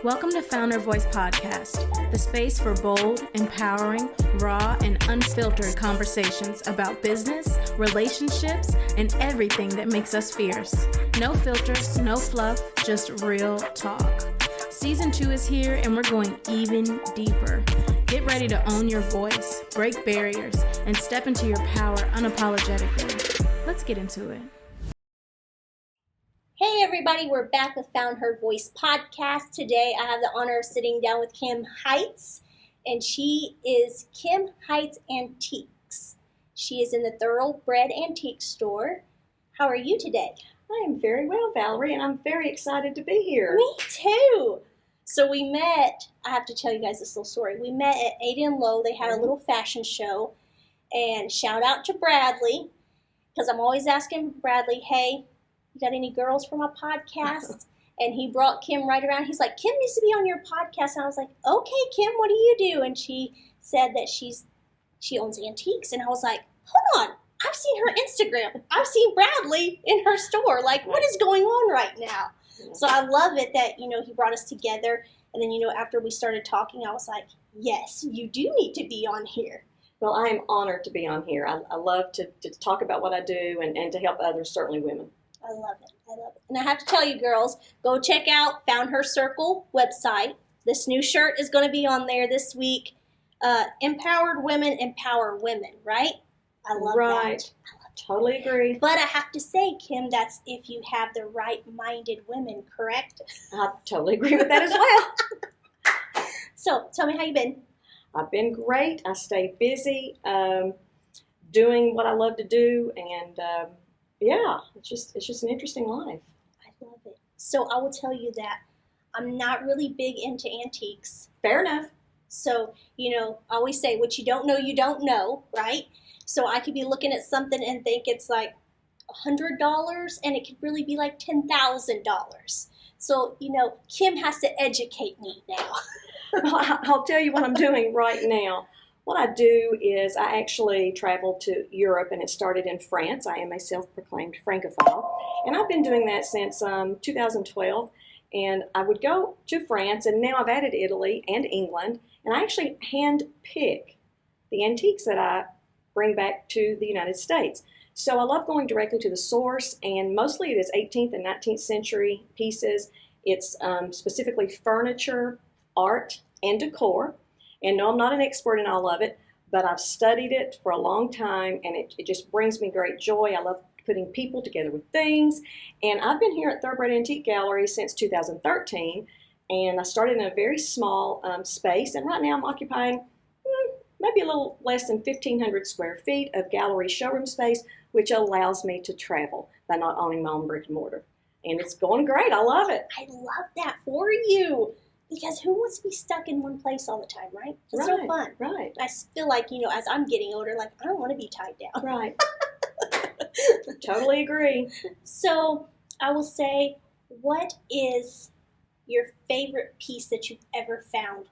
Welcome to Founder Voice Podcast, the space for bold, empowering, raw, and unfiltered conversations about business, relationships, and everything that makes us fierce. No filters, no fluff, just real talk. Season 2 is here and we're going even deeper. Get ready to own your voice, break barriers, and step into your power unapologetically. Let's get into it. Hey everybody, we're back with Found Her Voice podcast. Today I have the honor of sitting down with Kim Heights, and she is Kim Heights Antiques. She is in the Thoroughbred Antique Store. How are you today? I am very well, Valerie, and I'm very excited to be here. Me too. So we met, I have to tell you guys this little story. We met at Ada & Low. They had a little fashion show, and shout out to Bradley, because I'm always asking Bradley, hey, you got any girls for my podcast? And he brought Kim right around. He's like, Kim needs to be on your podcast. And I was like, okay, Kim, what do you do? And she said that she owns antiques. And I was like, hold on. I've seen her Instagram. I've seen Bradley in her store. Like, what is going on right now? So I love it that, he brought us together. And then, after we started talking, I was like, yes, you do need to be on here. Well, I am honored to be on here. I love to talk about what I do and to help others, certainly women. I love it. And I have to tell you, girls, go check out Found Her Circle website. This new shirt is going to be on there this week. Empowered women empower women, right? I love that. Totally agree. But I have to say, Kim, that's if you have the right-minded women, correct? I totally agree with that as well. So, tell me how you've been. I've been great. I stay busy doing what I love to do, and yeah, it's just an interesting life. I love it. So I will tell you that I'm not really big into antiques. Fair enough. So, I always say, what you don't know, right? So I could be looking at something and think it's like $100, and it could really be like $10,000. So, Kim has to educate me now. Well, I'll tell you what I'm doing right now. What I do is I actually travel to Europe, and it started in France. I am a self-proclaimed Francophile, and I've been doing that since 2012. And I would go to France, and now I've added Italy and England, and I actually hand pick the antiques that I bring back to the United States. So I love going directly to the source, and mostly it is 18th and 19th century pieces. It's specifically furniture, art, and decor. And no, I'm not an expert in all of it, but I've studied it for a long time, and it just brings me great joy. I love putting people together with things. And I've been here at Thoroughbred Antique Gallery since 2013, and I started in a very small space, and right now I'm occupying maybe a little less than 1,500 square feet of gallery showroom space, which allows me to travel by not owning my own brick and mortar. And it's going great. I love it. I love that for you. Because who wants to be stuck in one place all the time, right? It's no fun. Right. I feel like, as I'm getting older, like, I don't want to be tied down. Right. Totally agree. So I will say, what is your favorite piece that you've ever found?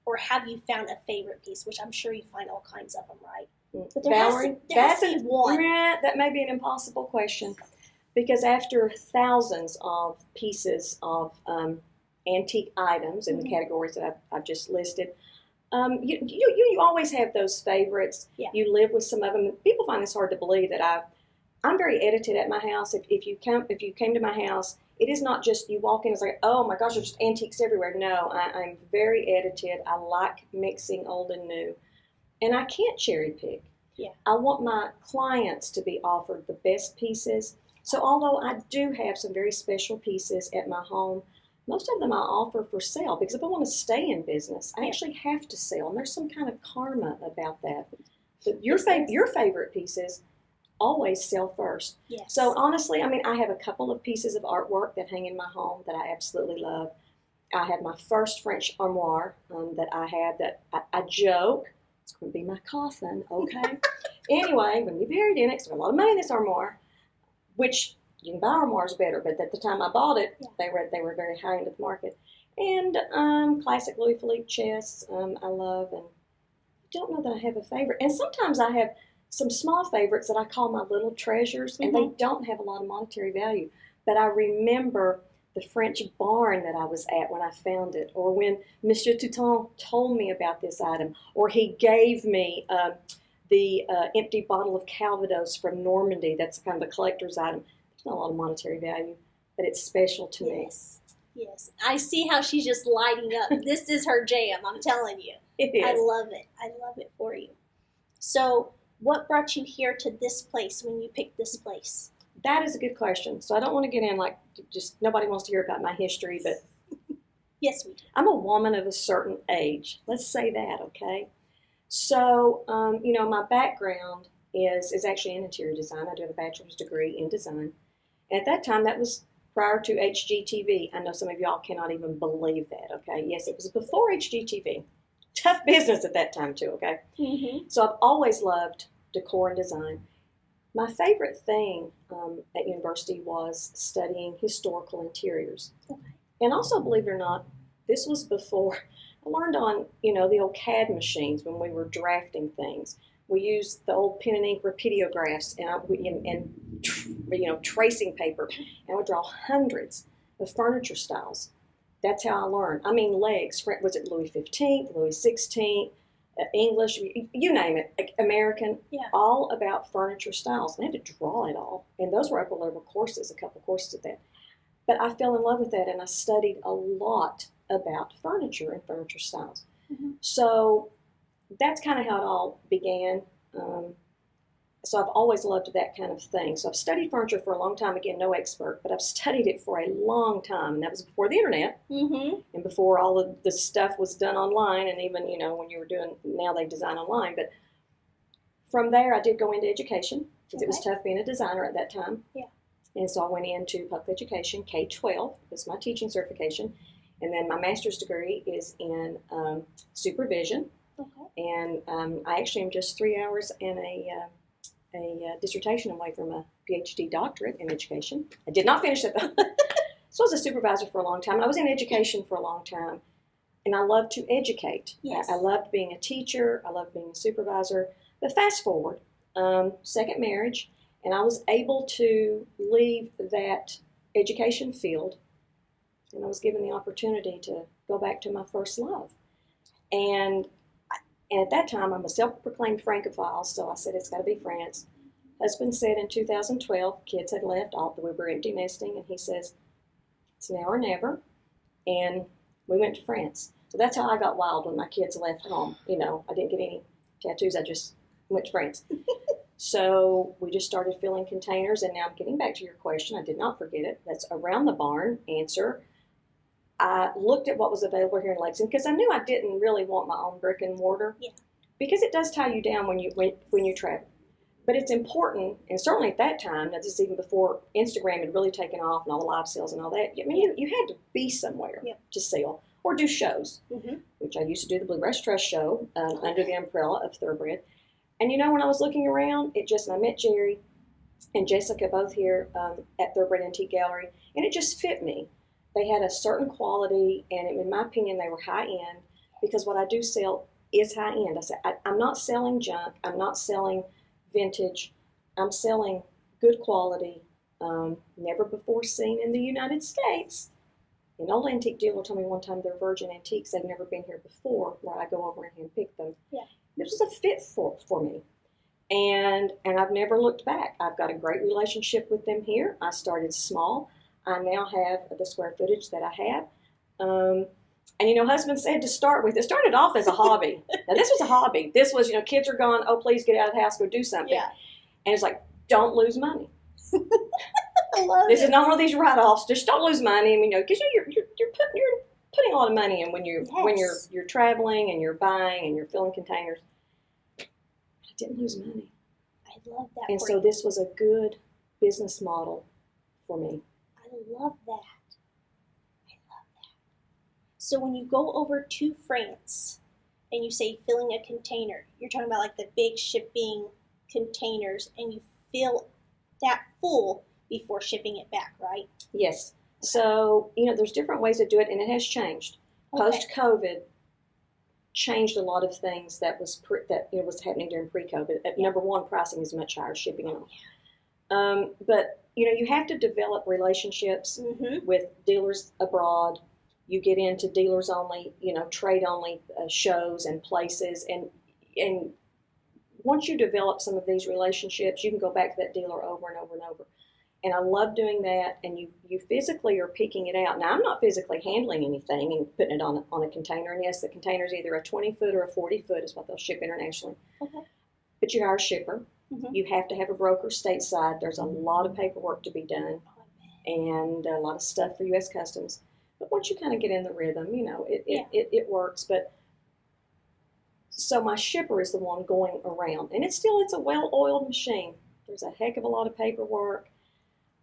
Or have you found a favorite piece? Which I'm sure you find all kinds of them, right? But Valerie, has to be one. That may be an impossible question. Because after thousands of pieces of antique items in the categories that I've just listed, you always have those favorites. Yeah. You live with some of them. People find this hard to believe that I'm very edited at my house. If you came to my house, it is not just you walk in and it's like, oh my gosh, there's just antiques everywhere. No, I'm very edited. I like mixing old and new, and I can't cherry pick. Yeah. I want my clients to be offered the best pieces. So although I do have some very special pieces at my home, most of them I offer for sale, because if I want to stay in business, I actually have to sell, and there's some kind of karma about that. But your favorite pieces always sell first. Yes. So honestly, I have a couple of pieces of artwork that hang in my home that I absolutely love. I have my first French armoire that I have that I joke, it's going to be my coffin, okay? Anyway, I'm going to be buried in it, because I have a lot of money in this armoire, which you can buy armoires better, but at the time I bought it, they were very high into the market. And classic Louis Philippe chests I love, and I don't know that I have a favorite. And sometimes I have some small favorites that I call my little treasures, and they don't have a lot of monetary value. But I remember the French barn that I was at when I found it, or when Monsieur Touton told me about this item, or he gave me the empty bottle of Calvados from Normandy. That's kind of a collector's item. There's not a lot of monetary value, but it's special to me. Yes. I see how she's just lighting up. This is her jam, I'm telling you. It is. I love it. I love it for you. So what brought you here to this place when you picked this place? That is a good question. So I don't want to get in like just nobody wants to hear about my history, but Yes, we do. I'm a woman of a certain age. Let's say that, okay? So, my background is actually in interior design. I do have a bachelor's degree in design. And at that time, that was prior to HGTV. I know some of y'all cannot even believe that, okay? Yes, it was before HGTV. Tough business at that time, too, okay? Mm-hmm. So I've always loved decor and design. My favorite thing at university was studying historical interiors. Okay. And also, believe it or not, this was before I learned on, the old CAD machines when we were drafting things. We used the old pen and ink rapidiographs and tracing paper, and I would draw hundreds of furniture styles. That's how I learned. I mean, legs. Was it Louis XV, Louis XVI, English, you name it, American, all about furniture styles. And I had to draw it all. And those were upper level courses, a couple courses of that. But I fell in love with that, and I studied a lot about furniture and furniture styles. Mm-hmm. So that's kind of how it all began. So I've always loved that kind of thing. So I've studied furniture for a long time. Again, no expert, but I've studied it for a long time. And that was before the internet, and before all of the stuff was done online. And even, when you were doing, now they design online. But from there, I did go into education because it was tough being a designer at that time. Yeah. And so I went into public education, K-12. That's my teaching certification. And then my master's degree is in supervision. Okay. And I actually am just 3 hours and a dissertation away from a PhD doctorate in education. I did not finish it though. So I was a supervisor for a long time. I was in education for a long time, and I loved to educate. Yes. I loved being a teacher. I loved being a supervisor. But fast forward, second marriage, and I was able to leave that education field, and I was given the opportunity to go back to my first love. And at that time, I'm a self-proclaimed Francophile, so I said it's got to be France. Husband said in 2012, kids had left, we were empty nesting, and he says, it's now or never, and we went to France. So that's how I got wild when my kids left home. I didn't get any tattoos, I just went to France. So we just started filling containers, and now I'm getting back to your question. I did not forget it. That's around the barn answer. I looked at what was available here in Lexington because I knew I didn't really want my own brick and mortar. Yeah. Because it does tie you down when you travel. But it's important, and certainly at that time, now this is even before Instagram had really taken off and all the live sales and all that. I mean, you had to be somewhere to sell or do shows, which I used to do the Bluegrass Trust show under the umbrella of Thoroughbred. And when I was looking around, I met Jerry and Jessica both here at Thoroughbred Antique Gallery, and it just fit me. They had a certain quality, and in my opinion, they were high-end, because what I do sell is high-end. I said, I'm not selling junk. I'm not selling vintage. I'm selling good quality, never before seen in the United States. An old antique dealer told me one time they're virgin antiques. They've never been here before, where I go over and handpick them. Yeah. This was a fit for me. And I've never looked back. I've got a great relationship with them here. I started small. I now have the square footage that I have. And husband said to start with, it started off as a hobby. Now, this was a hobby. This was, kids are gone, oh, please get out of the house, go do something. Yeah. And it's like, don't lose money. I love This it. is not one of these write-offs. Just don't lose money. Because you're putting a lot of money in when you're traveling and you're buying and you're filling containers. I didn't lose money. I love that. And so this was a good business model for me. I love that. So when you go over to France and you say filling a container, you're talking about like the big shipping containers, and you fill that full before shipping it back, right? Yes. So, there's different ways to do it, and it has changed. Okay. Post-COVID changed a lot of things that was happening during pre-COVID. Number one, pricing is much higher, shipping and all. But you have to develop relationships with dealers abroad. You get into dealers only, trade only shows and places, and once you develop some of these relationships, you can go back to that dealer over and over and over. And I love doing that, and you physically are picking it out. Now, I'm not physically handling anything and putting it on a container. And yes, the container is either a 20-foot or a 40-foot is what they'll ship internationally. Okay. But you hire a shipper. You have to have a broker stateside. There's a lot of paperwork to be done and a lot of stuff for U.S. Customs. But once you kind of get in the rhythm, it works. But so my shipper is the one going around. And it's a well-oiled machine. There's a heck of a lot of paperwork.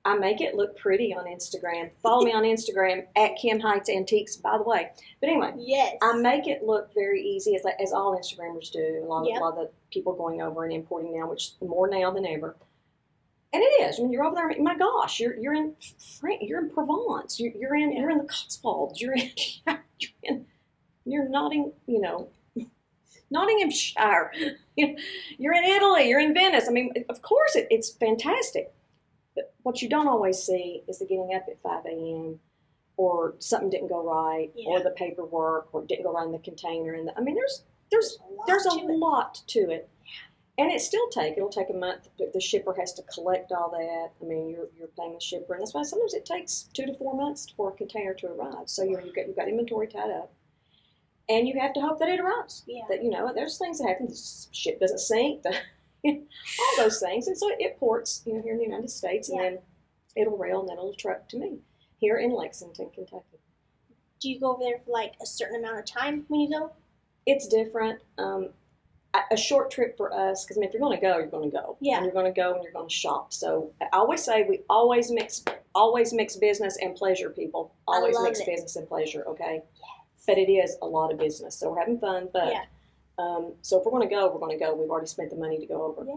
I make it look pretty on Instagram. Follow me on Instagram at Kim Heights Antiques, by the way. But anyway, yes, I make it look very easy, as all Instagrammers do. A lot of the people going over and importing now, which more now than ever. And it is. I mean, you're over there. My gosh, you're in Provence. You're in the Cotswolds. You're Nottinghamshire. You're in Italy. You're in Venice. I mean, of course, it's fantastic. But what you don't always see is the getting up at 5 a.m. or something didn't go right, or the paperwork, or it didn't go right in the container. And there's a lot to it. And it'll take a month. The shipper has to collect all that. I mean, you're paying the shipper, and that's why sometimes it takes 2 to 4 months for a container to arrive. So you've got inventory tied up, and you have to hope that it arrives. Yeah. That there's things that happen. The ship doesn't sink. All those things, and so it ports, here in the United States, and then it'll rail and then it'll truck to me here in Lexington, Kentucky. Do you go over there for like a certain amount of time when you go? It's different. A short trip for us, because if you're going to go, you're going to go. Yeah. And you're going to go and you're going to shop. So I always say we always mix business and pleasure, people. Always mix business and pleasure, okay? Yes. But it is a lot of business, so we're having fun, but. Yeah. So if we're going to go, we're going to go. We've already spent the money to go over. Yeah.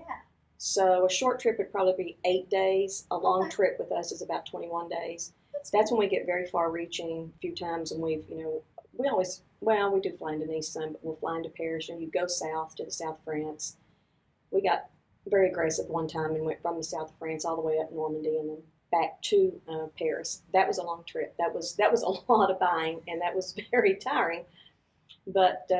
So a short trip would probably be 8 days. A long trip with us is about 21 days. That's when we get very far-reaching. A few times, and we do fly into Nice some, but we'll fly into Paris. You go south to the south of France. We got very aggressive one time and went from the south of France all the way up Normandy and then back to Paris. That was a long trip. That was a lot of buying, and that was very tiring. But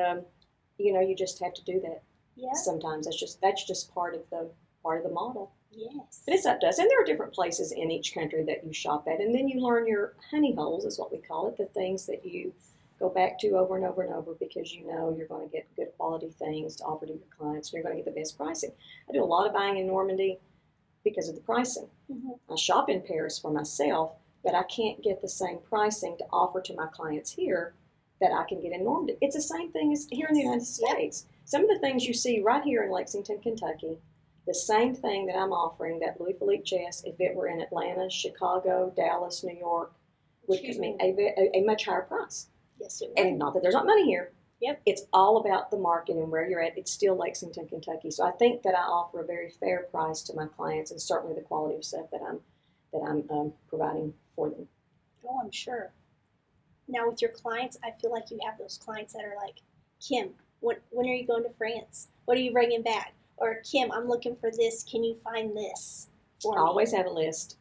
you just have to do that. Yeah. Sometimes that's just part of the model. Yes. But it's up to us. And there are different places in each country that you shop at, and then you learn your honey holes, is what we call it, the things that you go back to over and over and over because you're going to get good quality things to offer to your clients, and you're going to get the best pricing. I do a lot of buying in Normandy because of the pricing. I shop in Paris for myself, but I can't get the same pricing to offer to my clients here that I can get in Normandy. It's the same thing as here in the United States. Some of the things you see right here in Lexington, Kentucky, the same thing that I'm offering, that Louis Philippe chest, if it were in Atlanta, Chicago, Dallas, New York, would give me a much higher price. Yes, it would. And not that there's not money here. Yep. It's all about the market and where you're at. It's still Lexington, Kentucky. So I think that I offer a very fair price to my clients, and certainly the quality of stuff that I'm providing for them. Oh, I'm sure. Now with your clients, I feel like you have those clients that are like, Kim, when are you going to France? What are you bringing back? Or Kim, I'm looking for this. Can you find this for me? I always have a list,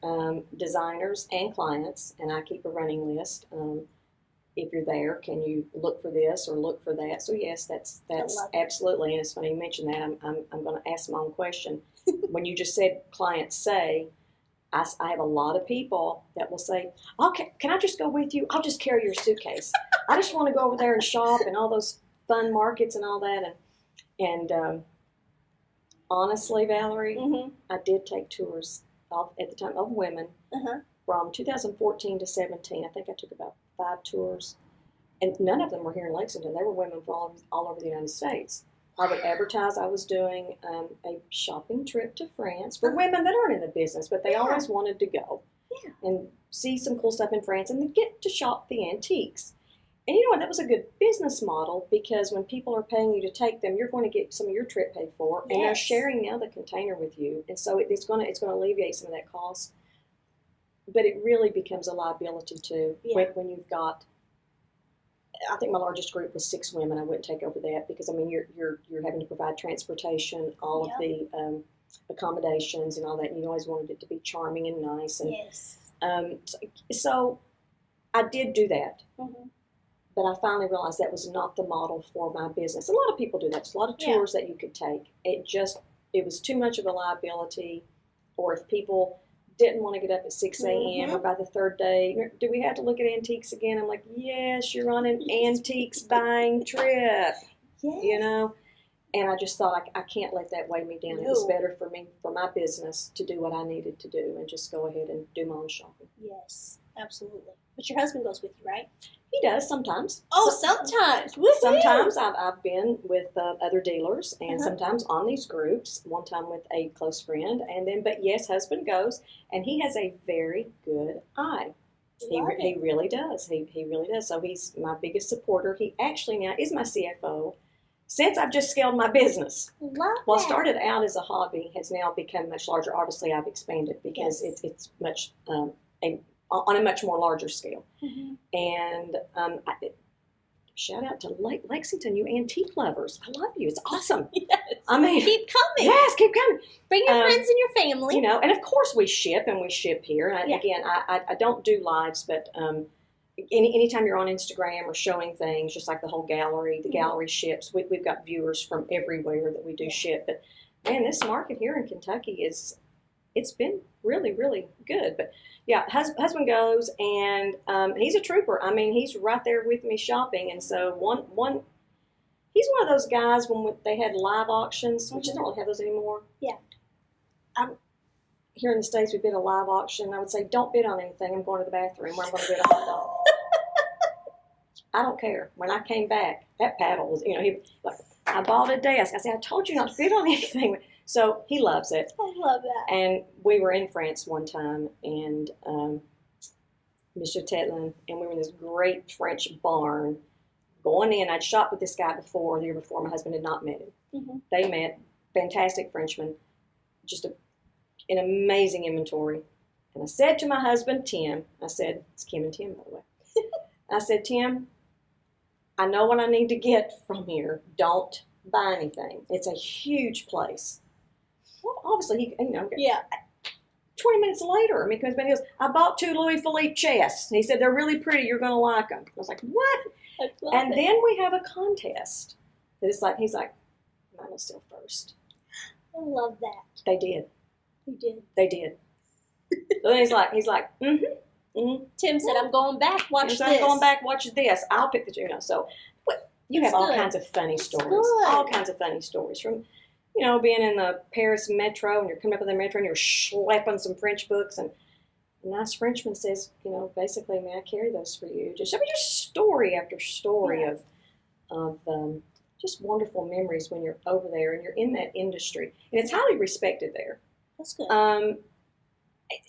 designers and clients, and I keep a running list. If you're there, can you look for this or look for that? So yes, that's absolutely. And it's funny you mentioned that. I'm going to ask my own question. When you just said clients say, I have a lot of people that will say, okay, can I just go with you? I'll just carry your suitcase. I just want to go over there and shop and all those fun markets and all that. And honestly, Valerie, I did take tours at the time of women from 2014 to 17. I think I took about 5 tours. And none of them were here in Lexington. They were women from all over the United States. I would advertise I was doing a shopping trip to France for women that aren't in the business, but they always wanted to go and see some cool stuff in France and then get to shop the antiques. And you know what? That was a good business model because when people are paying you to take them, you're going to get some of your trip paid for, and they're sharing now the container with you, and so it's going to alleviate some of that cost. But it really becomes a liability too when you've got. I think my largest group was 6 women. I wouldn't take over that because I mean you're having to provide transportation, all of the accommodations and all that. And you always wanted it to be charming and nice. And, Yes. so I did do that. Mm-hmm. But I finally realized that was not the model for my business. A lot of people do that. There's a lot of tours that you could take. It was too much of a liability. Or if people didn't want to get up at 6 a.m. or by the third day, do we have to look at antiques again? I'm like, yes, you're on an antiques buying trip, you know? And I just thought, I can't let that weigh me down. It was better for me, for my business, to do what I needed to do and just go ahead and do my own shopping. Yes, absolutely. But your husband goes with you, right? He does sometimes. Oh, sometimes. Sometimes I've been with other dealers, and sometimes on these groups. One time with a close friend, and then, but yes, husband goes, and he has a very good eye. He really does. He really does. So he's my biggest supporter. He actually now is my CFO. Since I've just scaled my business. What started out as a hobby has now become much larger. Obviously, I've expanded because it's much on a much more larger scale. Mm-hmm. And shout out to Lexington, you antique lovers. I love you. It's awesome. Yes. I mean, keep coming. Yes, keep coming. Bring your friends and your family. You know, and of course we ship here. And again, I don't do lives, but anytime you're on Instagram or showing things, just like the whole gallery, the gallery ships. We've got viewers from everywhere that we do ship. But man, this market here in Kentucky it's been really, really good. But yeah, husband goes, and he's a trooper. I mean, he's right there with me shopping. And so he's one of those guys when they had live auctions, which I don't really have those anymore. Yeah. Here in the States, we bid a live auction. I would say, don't bid on anything. I'm going to the bathroom where I'm going to bid a hot dog. I don't care. When I came back, that paddle was, I bought a desk. I said, I told you not to bid on anything. So he loves it. I love that. And we were in France one time, and Mr. Tetlin, and we were in this great French barn going in. I'd shopped with this guy the year before. My husband had not met him. Mm-hmm. They met, fantastic Frenchman, just an amazing inventory. And I said to my husband, Tim, it's Kim and Tim, by the way. I said, Tim, I know what I need to get from here. Don't buy anything. It's a huge place. Well, obviously, 20 minutes later, he comes back and goes, I bought 2 Louis Philippe chests. And he said, they're really pretty. You're going to like them. I was like, what? And then we have a contest. He's like, mine will sell first. I love that. They did. They did. So then he's like, mm-hmm. Tim said, I'm going back. Watch this. I'm going back. Watch this. I'll pick the, So you have all kinds of funny stories. All kinds of funny stories from, being in the Paris metro, and you're coming up with the metro and you're schlepping some French books, and a nice Frenchman says, basically, may I carry those for you? Just story after story of just wonderful memories when you're over there and you're in that industry, and it's highly respected there. That's good.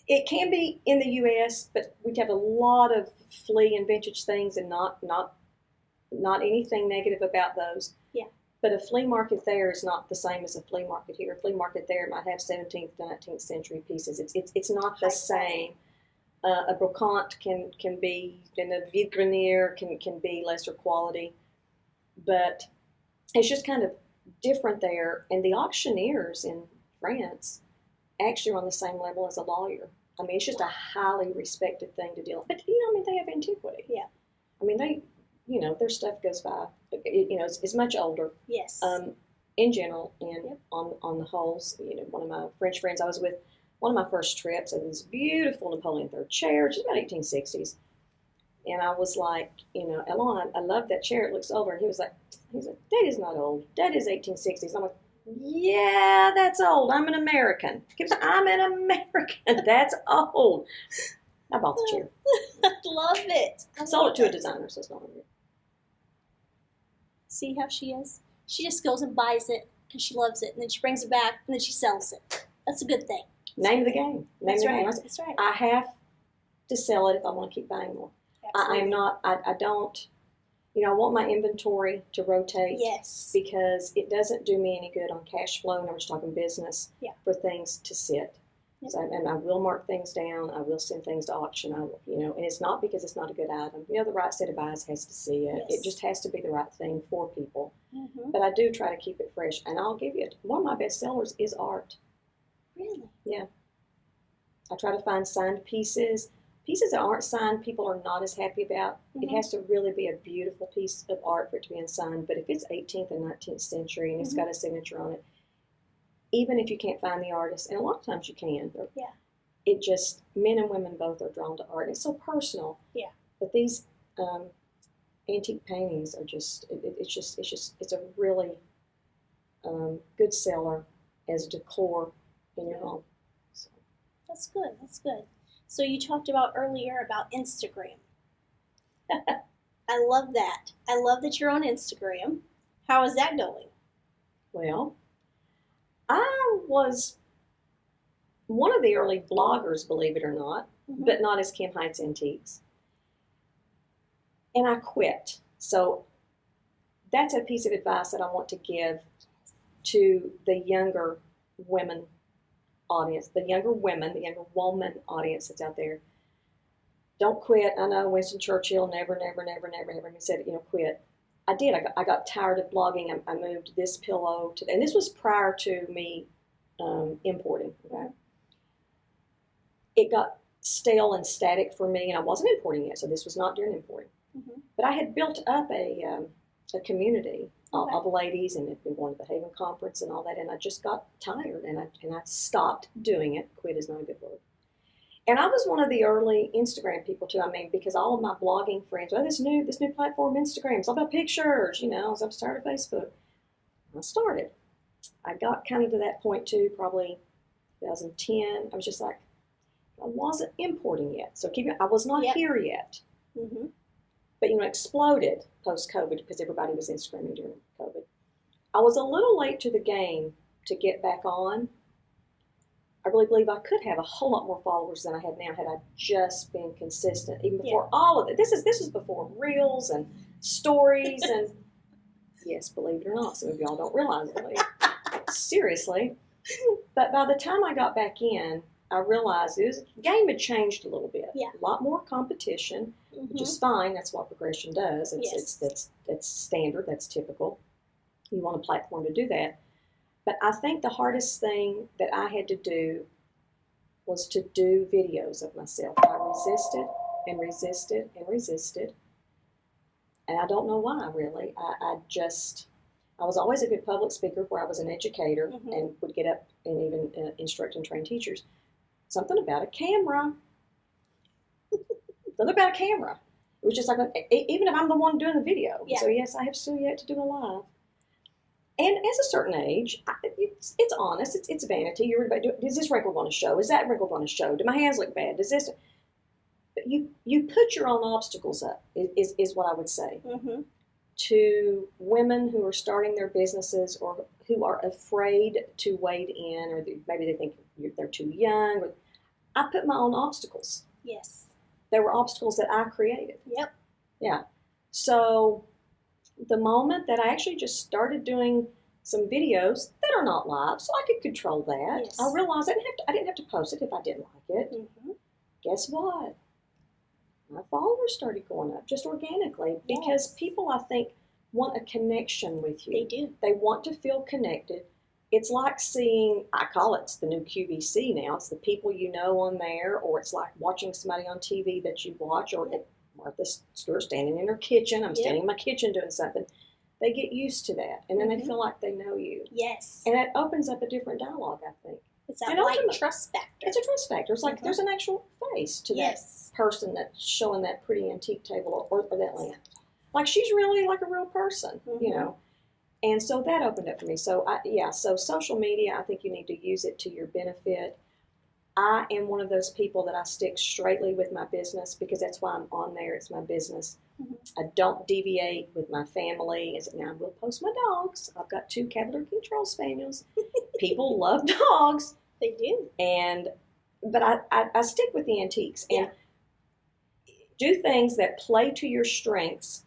It can be in the U.S., but we have a lot of flea and vintage things, and not anything negative about those. Yeah. But a flea market there is not the same as a flea market here. A flea market there might have 17th, 19th century pieces. It's not the same. A brocante can be, and a vide grenier can be lesser quality, but it's just kind of different there. And the auctioneers in France actually are on the same level as a lawyer. I mean, it's just a highly respected thing to deal with. But, they have antiquity. Yeah. I mean, they, their stuff goes by, it's much older. Yes. In general, and on the wholes, one of my French friends I was with, one of my first trips, had this beautiful Napoleon III chair, which is about 1860s. And I was like, Elon, I love that chair. It looks older. And he was like, that is not old. That is 1860s. I'm like, yeah, that's old. I'm an American. I'm an American. That's old. I bought the chair. I love it. I sold it to a designer, so it's not weird. See how she is? She just goes and buys it because she loves it, and then she brings it back, and then she sells it. That's a good thing. Name of the game. That's right. I have to sell it if I want to keep buying more. I don't. I want my inventory to rotate. Yes. Because it doesn't do me any good on cash flow, and I'm just talking business, for things to sit. Yep. So, and I will mark things down. I will send things to auction. And it's not because it's not a good item. The right set of eyes has to see it. Yes. It just has to be the right thing for people. Mm-hmm. But I do try to keep it fresh. And I'll give you one of my best sellers is art. Really? Yeah. I try to find signed pieces. Pieces that aren't signed, people are not as happy about. It has to really be a beautiful piece of art for it to be unsigned. But if it's 18th and 19th century and it's got a signature on it, even if you can't find the artist, and a lot of times you can, it just, men and women both are drawn to art. It's so personal. Yeah. But these antique paintings are just, it's a really good seller as decor in your home. So. That's good. That's good. So you talked about earlier about Instagram. I love that. I love that you're on Instagram. How is that going? Well, I was one of the early bloggers, believe it or not, but not as Kim Heights Antiques. And I quit. So that's a piece of advice that I want to give to the younger women audience, the younger women, the younger woman audience that's out there. Don't quit. I know Winston Churchill never said, quit. I did. I got tired of blogging. I moved this pillow to, and this was prior to me importing. Okay? It got stale and static for me, and I wasn't importing yet, so this was not during importing. But I had built up a community of ladies, and had been going to the Haven Conference and all that, and I just got tired, and I stopped doing it. Quit is not a good word. And I was one of the early Instagram people too. I mean, because all of my blogging friends, this new platform, Instagram, it's all about pictures. So I'm tired of Facebook. I started. I got kind of to that point too, probably 2010. I was just like, I wasn't importing yet, so I was not here yet. But exploded post-COVID because everybody was Instagramming during COVID. I was a little late to the game to get back on. I really believe I could have a whole lot more followers than I have now had I just been consistent, even before all of it. This is before reels and stories and yes, believe it or not, some of y'all don't realize it. Seriously. But by the time I got back in, I realized the game had changed a little bit. Yeah. A lot more competition, which is fine. That's what progression does. That's standard. That's typical. You want a platform to do that. But I think the hardest thing that I had to do was to do videos of myself. I resisted and resisted and resisted. And I don't know why, really. I was always a good public speaker where I was an educator and would get up and even instruct and train teachers. Something about a camera. Something about a camera. It was just like, even if I'm the one doing the video. So yes, I have still yet to do a live. And as a certain age, it's honest. It's vanity. Does this wrinkle want to show? Is that wrinkle want to show? Do my hands look bad? Does this? But you put your own obstacles up. Is what I would say to women who are starting their businesses or who are afraid to wade in, or maybe they think they're too young. I put my own obstacles. Yes. There were obstacles that I created. Yep. Yeah. So the moment that I actually just started doing some videos that are not live, so I could control that, yes. I realized I didn't have to post it if I didn't like it. Guess what? My followers started going up just organically because people, I think, want a connection with you. They do. They want to feel connected. It's like seeing, I call it the new QVC now. It's the people you know on there, or it's like watching somebody on TV that you watch, or Martha Stewart standing in her kitchen. I'm standing in my kitchen doing something. They get used to that, and then they feel like they know you. Yes. And that opens up a different dialogue, I think. It's that like trust factor. It's a trust factor. It's like there's an actual face to that person that's showing that pretty antique table or that lamp. Like she's really like a real person, And so that opened up for me. So so social media, I think you need to use it to your benefit. I am one of those people that I stick straightly with my business because that's why I'm on there. It's my business. I don't deviate with my family. Now I will post my dogs. I've got 2 Cavalier King Charles Spaniels. People love dogs. They do. But I stick with the antiques and do things that play to your strengths,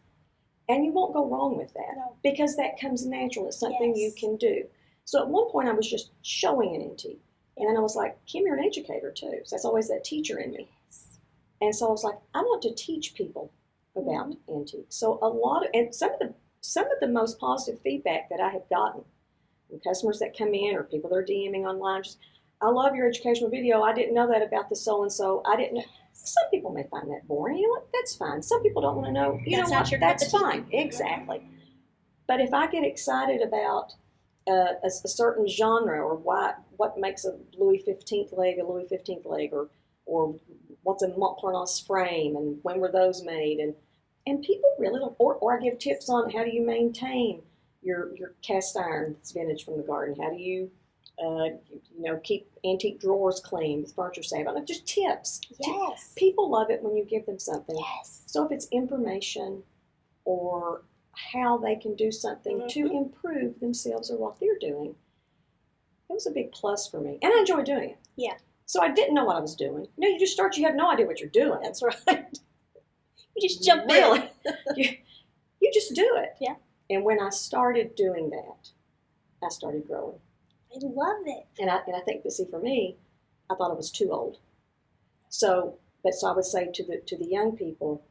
and you won't go wrong with that because that comes natural. It's something you can do. So at one point I was just showing an antique. And then I was like, Kim, you're an educator too. So that's always that teacher in me. And so I was like, I want to teach people about antiques. So some of the most positive feedback that I have gotten from customers that come in or people that are DMing online, I love your educational video. I didn't know that about the so-and-so. I didn't know. Some people may find that boring. You know what? That's fine. Some people don't want to know. You That's know not what? your cup That's of tea. fine. Exactly. But if I get excited about a certain genre, or what makes a Louis XV leg a Louis XV leg, or what's a Montparnasse frame, and when were those made, and people really don't, or I give tips on how do you maintain your cast iron that's vintage from the garden. How do you keep antique drawers clean with furniture save? Just tips. Yes. People love it when you give them something. Yes. So if it's information or how they can do something to improve themselves or what they're doing, that was a big plus for me. And I enjoy doing it. Yeah. So I didn't know what I was doing. You just start, you have no idea what you're doing. That's right. You just jump really. in. You just do it. Yeah. And when I started doing that, I started growing. I love it. And I think, but see, for me, I thought I was too old. So I would say to the young people,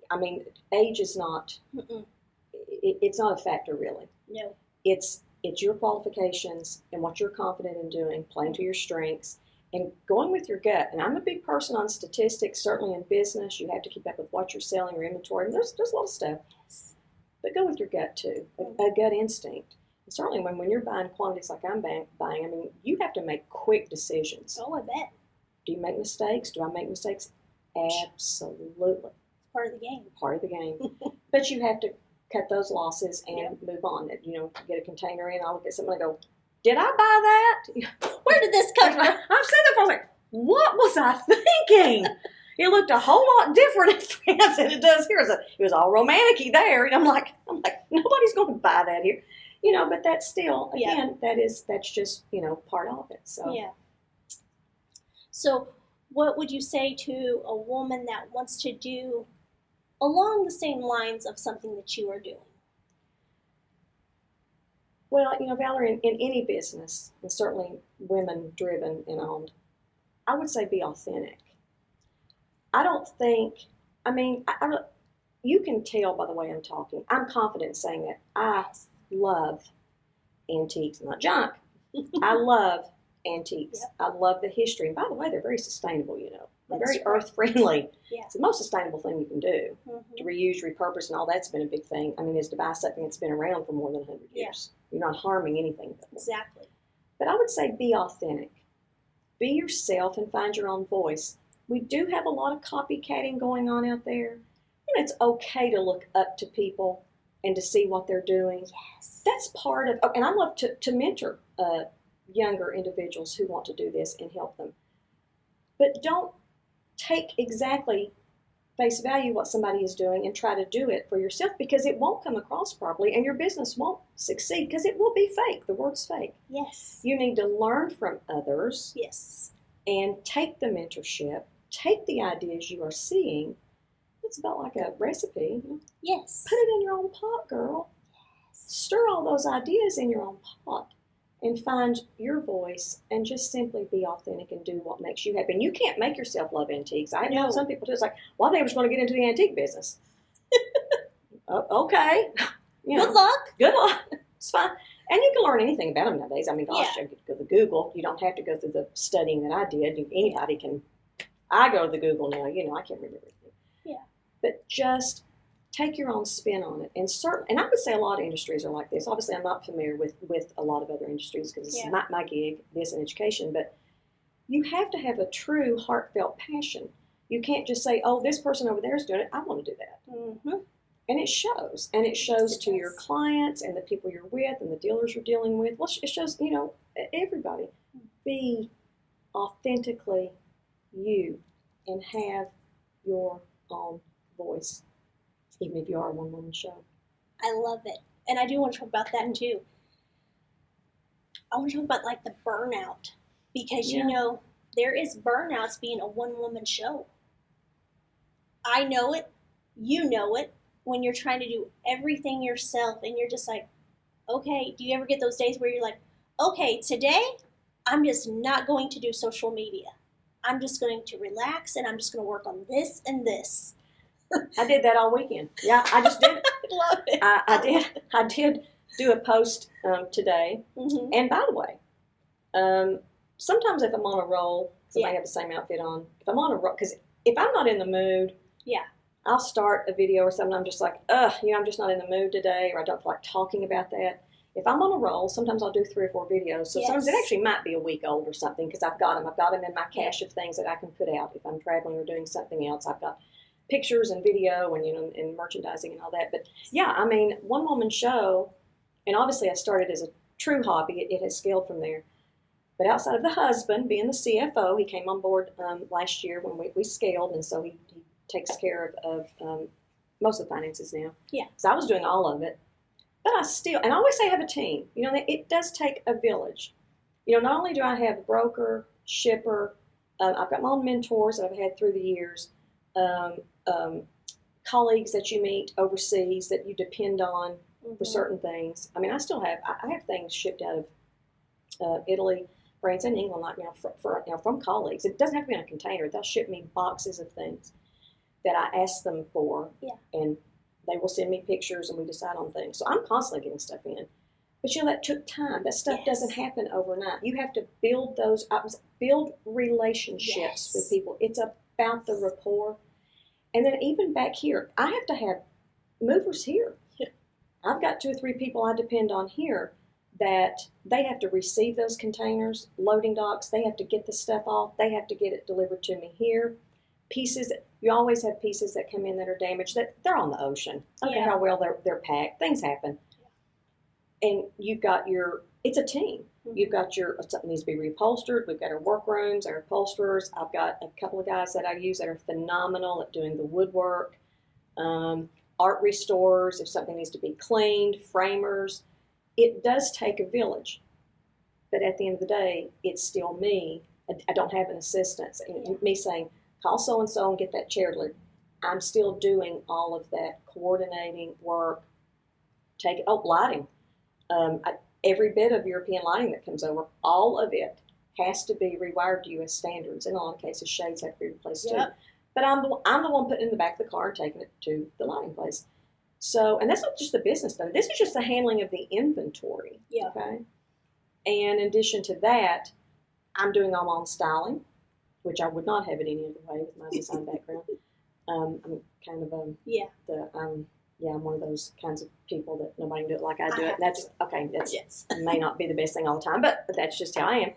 I mean, age is not, it's not a factor really. No. It's your qualifications and what you're confident in doing, playing to your strengths, and going with your gut. And I'm a big person on statistics. Certainly in business, you have to keep up with what you're selling, your inventory. And there's a lot of stuff. Yes. But go with your gut too, a gut instinct. And certainly when you're buying quantities like I'm buying, I mean, you have to make quick decisions. Oh, I bet. Do you make mistakes? Do I make mistakes? Absolutely. It's part of the game. Part of the game. But you have to cut those losses and move on. Get a container in, I'll look at something and I go, did I buy that? Where did this come from? I'm sitting there, I was like, what was I thinking? It looked a whole lot different in France than it does here. It was all romantic-y there. And I'm like, nobody's going to buy that here. But that's still, again, that's just, part of it. So. Yeah. So what would you say to a woman that wants to do along the same lines of something that you are doing? Well, Valerie, in any business, and certainly women-driven and owned, I would say be authentic. I don't think, you can tell by the way I'm talking. I'm confident in saying that I love antiques, not junk. I love antiques. Yep. I love the history. And by the way, they're very sustainable, They're very earth-friendly. Yeah. It's the most sustainable thing you can do. To reuse, repurpose, and all that's been a big thing. Is to buy something that's been around for more than 100 years. You're not harming anything. Exactly. But I would say be authentic. Be yourself and find your own voice. We do have a lot of copycatting going on out there. It's okay to look up to people and to see what they're doing. Yes. That's part of, and I love to mentor younger individuals who want to do this and help them. But don't take exactly face value what somebody is doing and try to do it for yourself, because it won't come across properly and your business won't succeed because it will be fake. The word's fake. Yes. You need to learn from others. Yes. And take the mentorship, take the ideas you are seeing. It's about like a recipe. Yes. Put it in your own pot, girl. Yes. Stir all those ideas in your own pot and find your voice and just simply be authentic and do what makes you happy. And you can't make yourself love antiques. I know some people do. It's like, well, they were going to get into the antique business. Okay. Good luck. Good luck. It's fine. And you can learn anything about them nowadays. Gosh, you go to Google. You don't have to go through the studying that I did. Anybody can. I go to the Google now. I can't remember everything. Yeah. But just take your own spin on it. And I would say a lot of industries are like this. Obviously, I'm not familiar with a lot of other industries because it's not my gig, this and education. But you have to have a true heartfelt passion. You can't just say, oh, this person over there is doing it. I want to do that. Mm-hmm. And it shows. And it shows to your clients and the people you're with and the dealers you're dealing with. Well, it shows, everybody. Be authentically you and have your own voice, even if you are a one-woman show. I love it. And I do want to talk about that too. I want to talk about like the burnout, because there is burnouts being a one-woman show. I know it. You know it. When you're trying to do everything yourself and you're just like, okay, do you ever get those days where you're like, okay, today I'm just not going to do social media. I'm just going to relax and I'm just going to work on this and this. I did that all weekend. Yeah, I just did. I love it. I did do a post today. Mm-hmm. And by the way, sometimes if I'm on a roll, because I have the same outfit on, if I'm on a roll, because if I'm not in the mood, I'll start a video or something. I'm just like, I'm just not in the mood today, or I don't feel like talking about that. If I'm on a roll, sometimes I'll do 3 or 4 videos. So sometimes it actually might be a week old or something, because I've got them. I've got them in my cache of things that I can put out if I'm traveling or doing something else. I've got pictures and video and and merchandising and all that. But yeah, I mean, one woman show, and obviously I started as a true hobby. It has scaled from there. But outside of the husband being the CFO, he came on board last year when we scaled, and so he takes care of most of the finances now. Yeah. So I was doing all of it. But I still, and I always say I have a team. It does take a village. Not only do I have a broker, shipper, I've got my own mentors that I've had through the years, colleagues that you meet overseas that you depend on for certain things. I mean, I have things shipped out of Italy, France, and England right now from colleagues. It doesn't have to be in a container. They'll ship me boxes of things that I ask them for, and they will send me pictures, and we decide on things. So I'm constantly getting stuff in. But that took time. That stuff doesn't happen overnight. You have to build relationships with people. It's about the rapport. And then even back here, I have to have movers here. I've got 2 or 3 people I depend on here that they have to receive those containers, loading docks. They have to get the stuff off. They have to get it delivered to me here. Pieces, you always have pieces that come in that are damaged, that they're on the ocean. Okay, how well they're packed. Things happen. And you've got it's a team. You've got something needs to be reupholstered. We've got our workrooms, our upholsterers. I've got a couple of guys that I use that are phenomenal at doing the woodwork, art restorers, if something needs to be cleaned, framers. It does take a village. But at the end of the day, it's still me. I don't have an assistant. Me saying, call so-and-so and get that chair delivered. I'm still doing all of that coordinating work. Lighting. Every bit of European lighting that comes over, all of it has to be rewired to U.S. standards. In a lot of cases, shades have to be replaced too. But I'm the one putting it in the back of the car and taking it to the lighting place. So, and that's not just the business stuff. This is just the handling of the inventory. Okay. And in addition to that, I'm doing all my own styling, which I would not have it any other way with my design background. I'm kind of I'm one of those kinds of people that nobody can do it like I do it. That's okay. That's may not be the best thing all the time, but that's just how I am.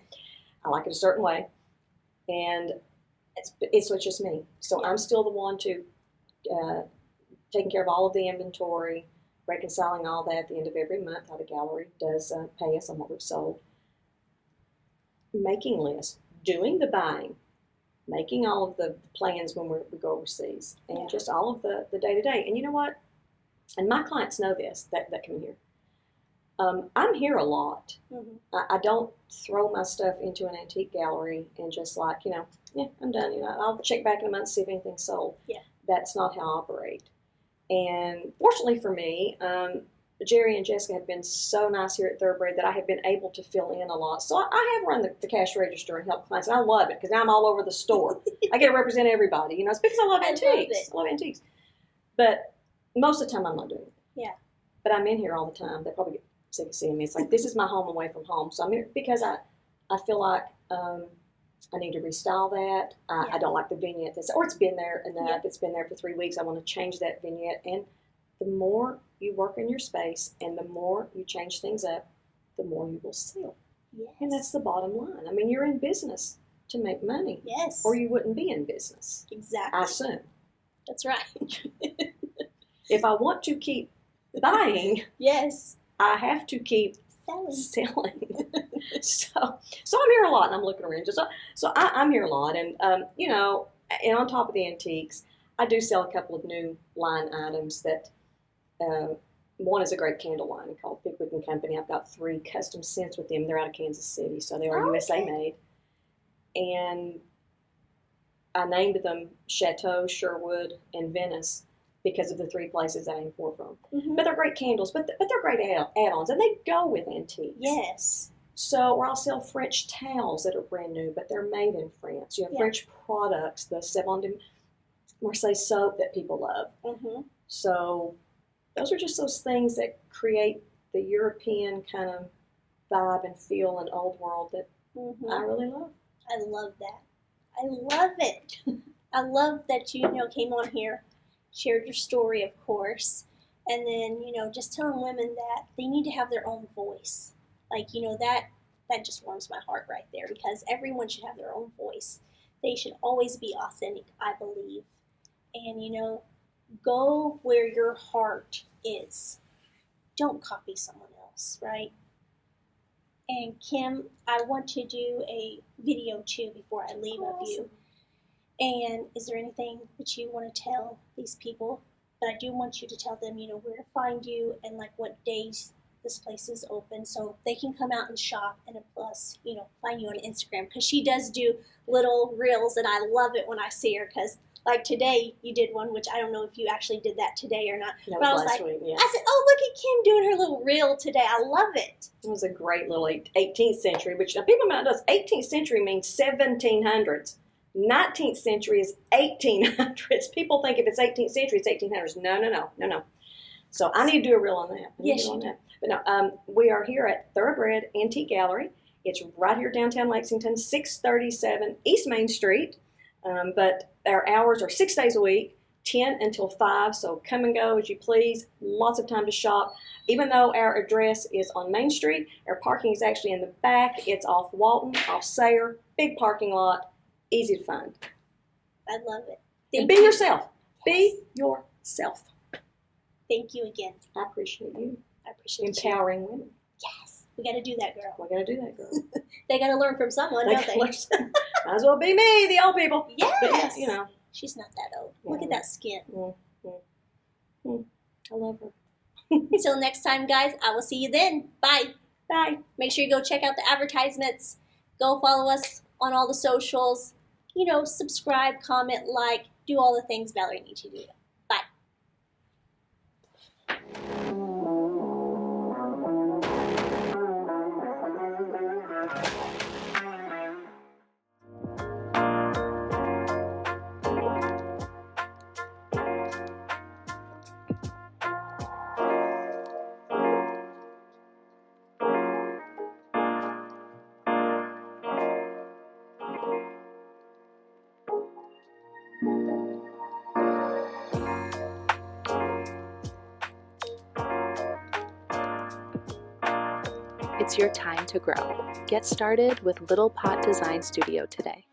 I like it a certain way, and it's just me. So I'm still the one to taking care of all of the inventory, reconciling all that at the end of every month. How the gallery does pay us on what we've sold, making lists, doing the buying, making all of the plans when we go overseas, and just all of the day-to-day. And you know what? And my clients know this, that come here. I'm here a lot. I don't throw my stuff into an antique gallery and just like, I'm done. I'll check back in a month and see if anything's sold. That's not how I operate. And fortunately for me, Jerry and Jessica have been so nice here at Thoroughbred that I have been able to fill in a lot. So I have run the cash register and helped clients, and I love it because now I'm all over the store. I get to represent everybody. It's because I love antiques. I love antiques. But most of the time I'm not doing it. But I'm in here all the time. They probably get sick of seeing me. It's like, this is my home away from home. So I'm here because I feel like I need to restyle that. I don't like the vignette. Or it's been there enough. It's been there for 3 weeks. I want to change that vignette. And the more you work in your space and the more you change things up, the more you will sell. And that's the bottom line. I mean, you're in business to make money. Or you wouldn't be in business. Exactly. I assume. That's right. If I want to keep buying, I have to keep selling. So I'm here a lot, and I'm looking around. So I'm here a lot, and and on top of the antiques, I do sell a couple of new line items that. One is a great candle line called Pickwick and Company. I've got 3 custom scents with them. They're out of Kansas City, so they are USA made. And I named them Chateau, Sherwood, and Venice because of the 3 places I import from. But they're great candles, but they're great add-ons, and they go with antiques. So, or I'll sell French towels that are brand new, but they're made in France. French products, the Savon de Marseille soap that people love. So those are just those things that create the European kind of vibe and feel and old world that I really love. I love that. I love it. I love that you came on here, shared your story, of course, and then just telling women that they need to have their own voice. Like that just warms my heart right there, because everyone should have their own voice. They should always be authentic, I believe, and go where your heart is. Don't copy someone else, right? And Kim, I want to do a video too before I leave of you. And is there anything that you want to tell these people? But I do want you to tell them, where to find you and like what days this place is open, so they can come out and shop, and plus, find you on Instagram, because she does do little reels, and I love it when I see her, because like today you did one, which I don't know if you actually did that today or not. That but I was last like, week, yeah. I said, oh, look at Kim doing her little reel today. I love it. It was a great little 18th century, which people might know 18th century means 1700s. 19th century is 1800s. People think if it's 18th century, it's 1800s. No. So I need to do a reel on that. Yes, you do. But no, we are here at Thoroughbred Antique Gallery. It's right here downtown Lexington, 637 East Main Street. But our hours are 6 days a week, 10 until 5. So come and go as you please. Lots of time to shop. Even though our address is on Main Street, our parking is actually in the back. It's off Walton, off Sayre, big parking lot, easy to find. I love it. And be yourself. Be yourself. Thank you again. I appreciate you. I appreciate Empowering women. Yes. We got to do that, girl. We got to do that, girl. They got to learn from someone, don't they? Might as well be me, the old people. Yes. But yeah, She's not that old. Yeah. Look at that skin. I love her. Until next time, guys, I will see you then. Bye. Bye. Make sure you go check out the advertisements. Go follow us on all the socials. Subscribe, comment, like, do all the things Valerie needs you to do. Bye. It's your time to grow. Get started with Little Pot Design Studio today.